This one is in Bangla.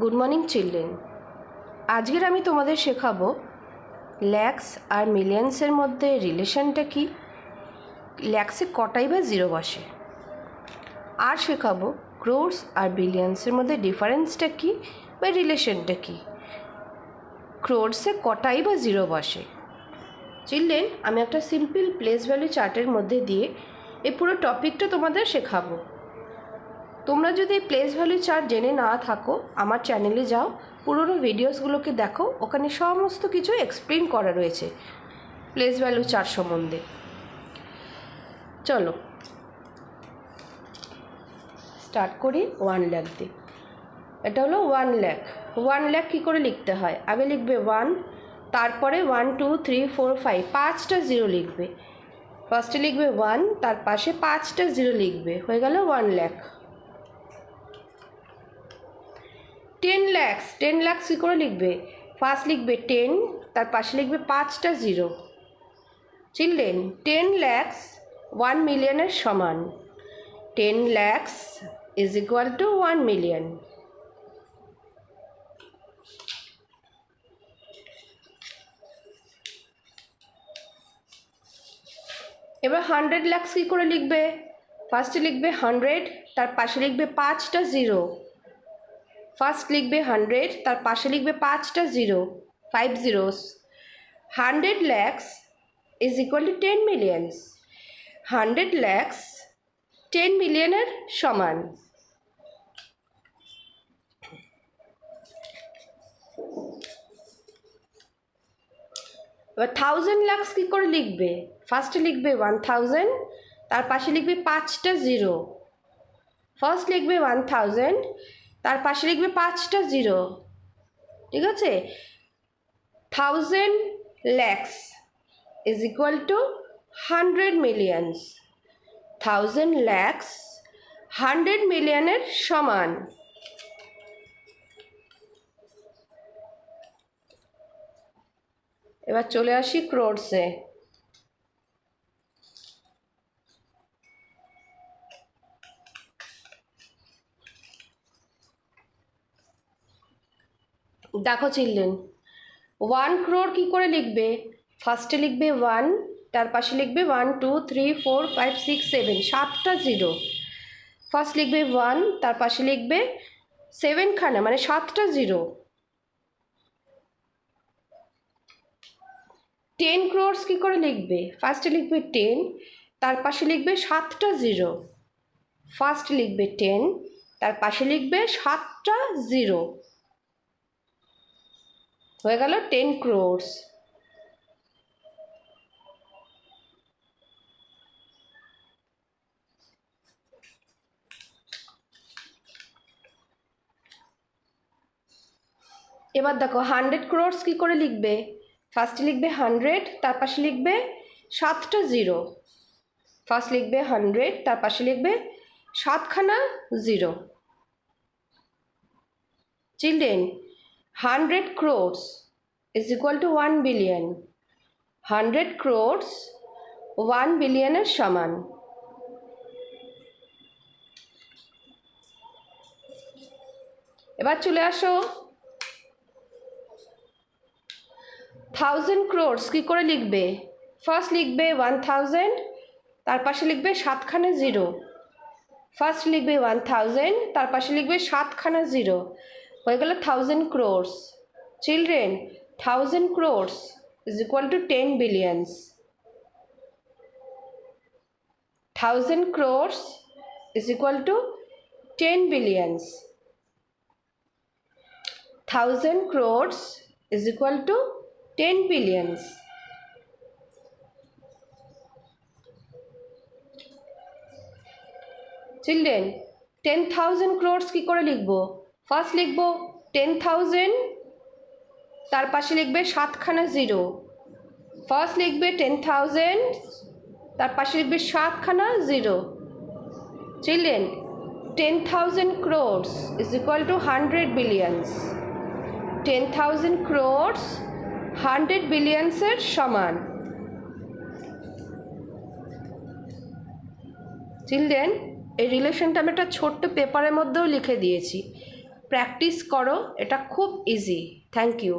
Good morning children. আজকের আমি তোমাদের শেখাবো ল্যাক্স আর মিলিয়ন্সের মধ্যে রিলেশনটা কি, ল্যাক্সে কটাই বা জিরো বসে। আর শেখাবো ক্রোর্স আর বিলিয়ন্সের মধ্যে ডিফারেন্সটা কি বা রিলেশনটা কি, ক্রোর্সে কটাই বা জিরো বসে। চিলড্রেন, আমি একটা সিম্পল প্লেস ভ্যালু চার্টের মধ্যে দিয়ে এই পুরো টপিকটা তোমাদের শেখাবো। তোমরা যদি প্লেস ভ্যালু চার্ট জেনে না থাকো, আমার চ্যানেলে যাও, পুরোনো ভিডিওসগুলোকে দেখো, ওখানে সমস্ত কিছু এক্সপ্লেন করা রয়েছে প্লেস ভ্যালু চার্ট সম্বন্ধে। চলো স্টার্ট করি 1 লাখ দিয়ে। এটা হলো 1 লাখ। 1 লাখ কী করে লিখতে হয়? আগে লিখবে 1, তারপরে 1 2 3 4 5 5টা জিরো লিখবে। ফার্স্টে লিখবে 1, তার পাশে 5টা জিরো লিখবে, হয়ে গেল 1 লাখ। 10 lakhs, 10 lakhs কী করে লিখবে? ফার্স্ট লিখবে 10, তার পাশে লিখবে 5টা জিরো। চিলড্রেন, 10 lakhs 1 মিলিয়নের সমান। 10 lakhs is equal to 1 million. এবার 100 lakhs কী করে লিখবে? ফার্স্টে লিখবে 100, তার পাশে লিখবে 5টা জিরো। ফার্স্ট লিখবে 100, তার পাশে লিখবে 5টা zero, 5 zeros। 100 lakhs is equal two 10 millions. 100 lakhs 10 মিলিয়নের সমান। এবার 1000 lakhs কী করে লিখবে? ফার্স্টে লিখবে 1000, তার পাশে লিখবে 5টা জিরো। ফার্স্ট লিখবে 1000, তার পাশে লিখবে 5টা জিরো, ঠিক আছে? 1000 lakhs is equal to 100 millions. 1000 lakhs 100 মিলিয়নের সমান। এবার চলে আসি ক্রোর্সে। দেখো চিলড্রেন, 1 crore কী করে লিখবে? ফার্স্টে লিখবে 1, তার পাশে লিখবে 1 2 3 4 5 6 7, 7টা জিরো। ফার্স্ট লিখবে 1, তার পাশে লিখবে 7খানা, মানে 7টা জিরো। 10 crores কী করে লিখবে? ফার্স্টে লিখবে 10, তার পাশে লিখবে 7টা জিরো। ফার্স্ট লিখবে 10, তার পাশে লিখবে 7টা জিরো, হয়ে গেল 10 crores। এবার দেখো 100 crores কী করে লিখবে? ফার্স্টে লিখবে 100, তার পাশে লিখবে 7টা জিরো। ফার্স্ট লিখবে 100, তার পাশে লিখবে 7খানা zero. Children, 100 crores is equal to 1 billion. 100 crores 1 বিলিয়নের সমান। এবার চলে আসো 1000 crores কী করে লিখবে? ফার্স্ট লিখবে 1000, তার পাশে লিখবে 7খানা জিরো। ফার্স্ট লিখবে 1000, তার পাশে লিখবে 7খানা জিরো, হয়ে গেল 1000 crores। Children, 1000 crores is equal two 10 billions. 1000 crores is equal two 10 billions. 1000 crores is equal two 10 billions. Children, 10,000 crores কী করে লিখব? ফার্স্ট লিখব 10,000, তার পাশে লিখবে 7খানা জিরো। ফার্স্ট লিখবে 10,000, তার পাশে লিখবে 7খানা zero. Children, 10,000 crores is equal to 100 billions. 10,000 crores 100 বিলিয়ন্সের সমান। চিলড্রেন, এই রিলেশনটা আমি একটা ছোট্ট পেপারের মধ্যেও লিখে দিয়েছি, প্র্যাকটিস করো, এটা খুব ইজি। Thank you.